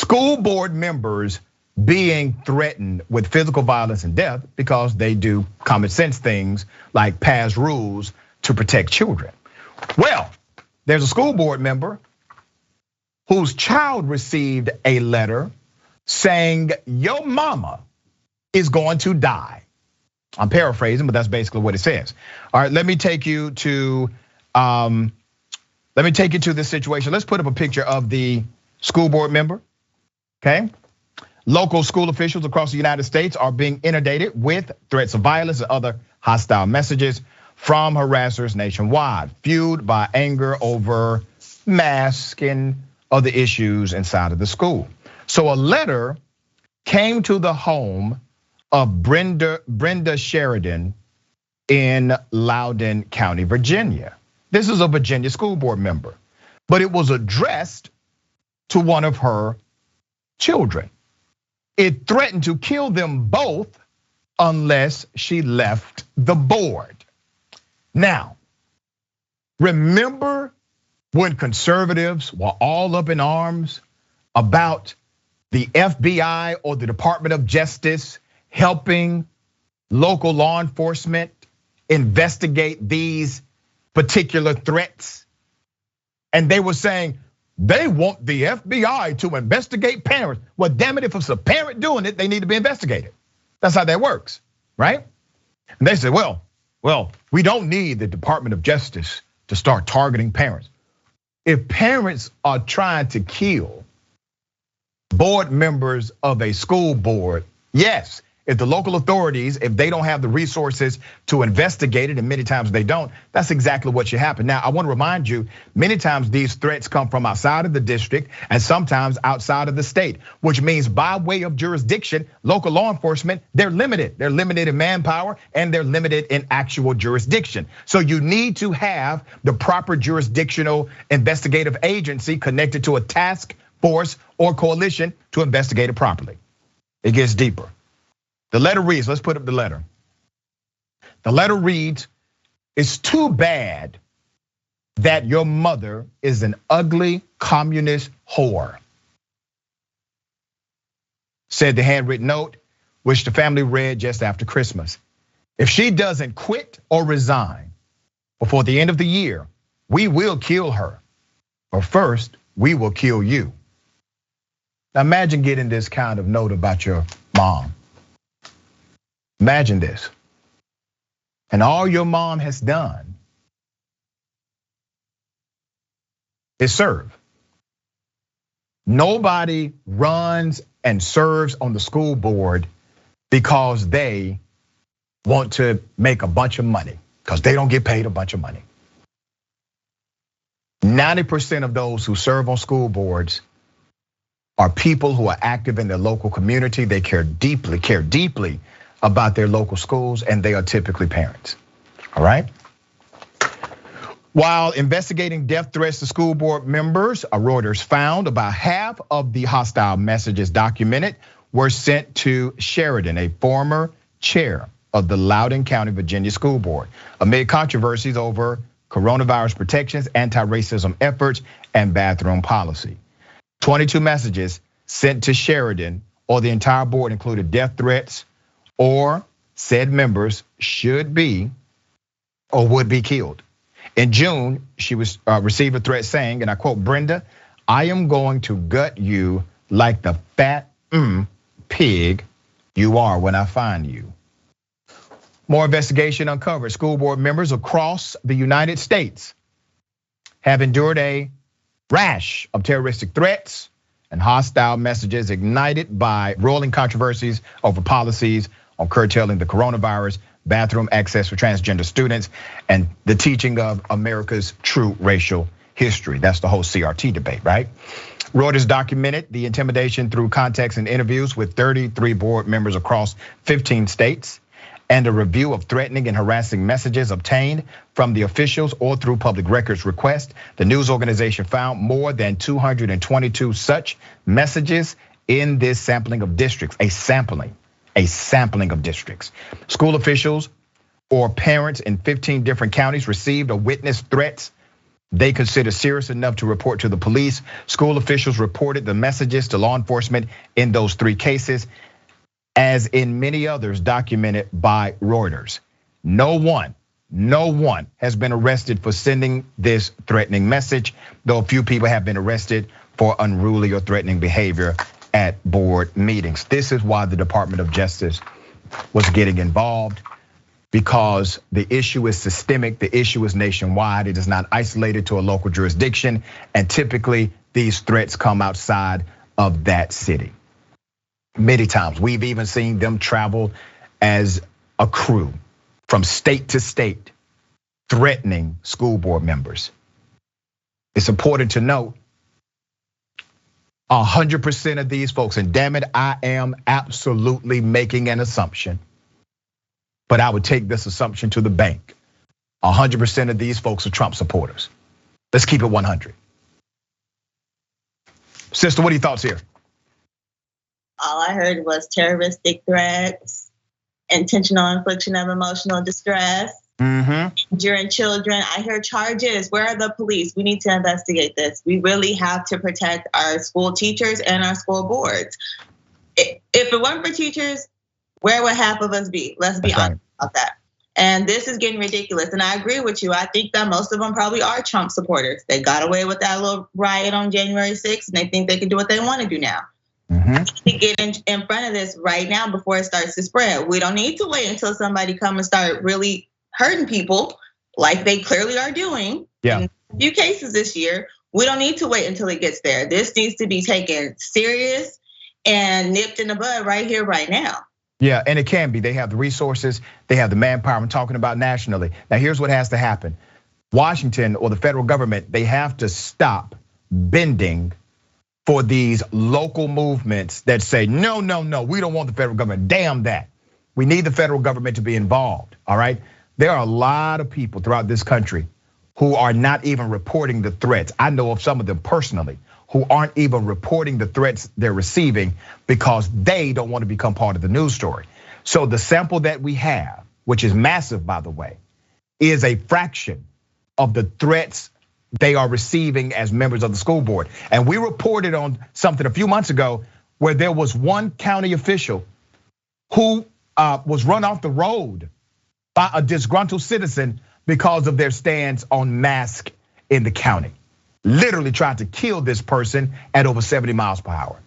school board members being threatened with physical violence and death because they do common sense things like pass rules to protect children. Well, there's a school board member whose child received a letter saying, your mama is going to die. I'm paraphrasing, but that's basically what it says. All right, let me take you to this situation. Let's put up a picture of the school board member, okay? Local school officials across the United States are being inundated with threats of violence and other hostile messages from harassers nationwide, fueled by anger over masks and other issues inside of the school. So a letter came to the home of Brenda Sheridan in Loudoun County, Virginia. This is a Virginia school board member, but it was addressed to one of her children. It threatened to kill them both unless she left the board. Now, remember when conservatives were all up in arms about the FBI or the Department of Justice helping local law enforcement investigate these particular threats? And they were saying they want the FBI to investigate parents. Well, damn it, if it's a parent doing it, they need to be investigated. That's how that works, right? And they said, well, we don't need the Department of Justice to start targeting parents. If parents are trying to kill board members of a school board, yes, if the local authorities, if they don't have the resources to investigate it, and many times they don't, that's exactly what should happen. Now, I want to remind you, many times these threats come from outside of the district and sometimes outside of the state, which means by way of jurisdiction, local law enforcement, they're limited. They're limited in manpower and they're limited in actual jurisdiction. So you need to have the proper jurisdictional investigative agency connected to a task force or coalition to investigate it properly. It gets deeper. The letter reads, let's put up the letter. The letter reads, it's too bad that your mother is an ugly communist whore, said the handwritten note, which the family read just after Christmas. If she doesn't quit or resign before the end of the year, we will kill her. But first, we will kill you. Now imagine getting this kind of note about your mom. Imagine this. And all your mom has done is serve. Nobody runs and serves on the school board because they want to make a bunch of money, because they don't get paid a bunch of money. 90% of those who serve on school boards are people who are active in their local community. They care deeply about their local schools, and they are typically parents, all right? While investigating death threats to school board members, Reuters found about half of the hostile messages documented were sent to Sheridan, a former chair of the Loudoun County, Virginia School Board, amid controversies over coronavirus protections, anti-racism efforts, and bathroom policy. 22 messages sent to Sheridan or the entire board included death threats, or said members should be or would be killed. In June, she received a threat saying, and I quote, Brenda, I am going to gut you like the fat pig you are when I find you. More investigation uncovered. School board members across the United States have endured a rash of terroristic threats and hostile messages ignited by rolling controversies over policies on curtailing the coronavirus, bathroom access for transgender students, and the teaching of America's true racial history. That's the whole CRT debate, right? Reuters documented the intimidation through contacts and interviews with 33 board members across 15 states, and a review of threatening and harassing messages obtained from the officials or through public records request. The news organization found more than 222 such messages in this sampling of districts, a sampling of districts. School officials or parents in 15 different counties received or witnessed threats they consider serious enough to report to the police. School officials reported the messages to law enforcement in those 3 cases, as in many others documented by Reuters. No one has been arrested for sending this threatening message, though a few people have been arrested for unruly or threatening behavior at board meetings. This is why the Department of Justice was getting involved, because the issue is systemic, the issue is nationwide, it is not isolated to a local jurisdiction, and typically these threats come outside of that city. Many times, we've even seen them travel as a crew from state to state, threatening school board members. It's important to note 100% of these folks, and damn it, I am absolutely making an assumption, but I would take this assumption to the bank. 100% of these folks are Trump supporters. Let's keep it 100. Sister, what are your thoughts here? All I heard was terroristic threats, intentional infliction of emotional distress, injuring children. I heard charges. Where are the police? We need to investigate this. We really have to protect our school teachers and our school boards. If it weren't for teachers, where would half of us be? Let's be honest about that. And this is getting ridiculous. And I agree with you. I think that most of them probably are Trump supporters. They got away with that little riot on January 6th, and they think they can do what they want to do now. We get in front of this right now before it starts to spread. We don't need to wait until somebody come and start really hurting people like they clearly are doing in a few cases this year. We don't need to wait until it gets there. This needs to be taken serious and nipped in the bud right here, right now. Yeah, and it can be. They have the resources, they have the manpower. I'm talking about nationally. Now, here's what has to happen. Washington or the federal government, they have to stop bending for these local movements that say, no, we don't want the federal government. Damn that. We need the federal government to be involved, all right? There are a lot of people throughout this country who are not even reporting the threats. I know of some of them personally who aren't even reporting the threats they're receiving because they don't want to become part of the news story. So the sample that we have, which is massive, by the way, is a fraction of the threats they are receiving as members of the school board. And we reported on something a few months ago where there was one county official who was run off the road by a disgruntled citizen because of their stance on masks in the county. Literally tried to kill this person at over 70 miles per hour.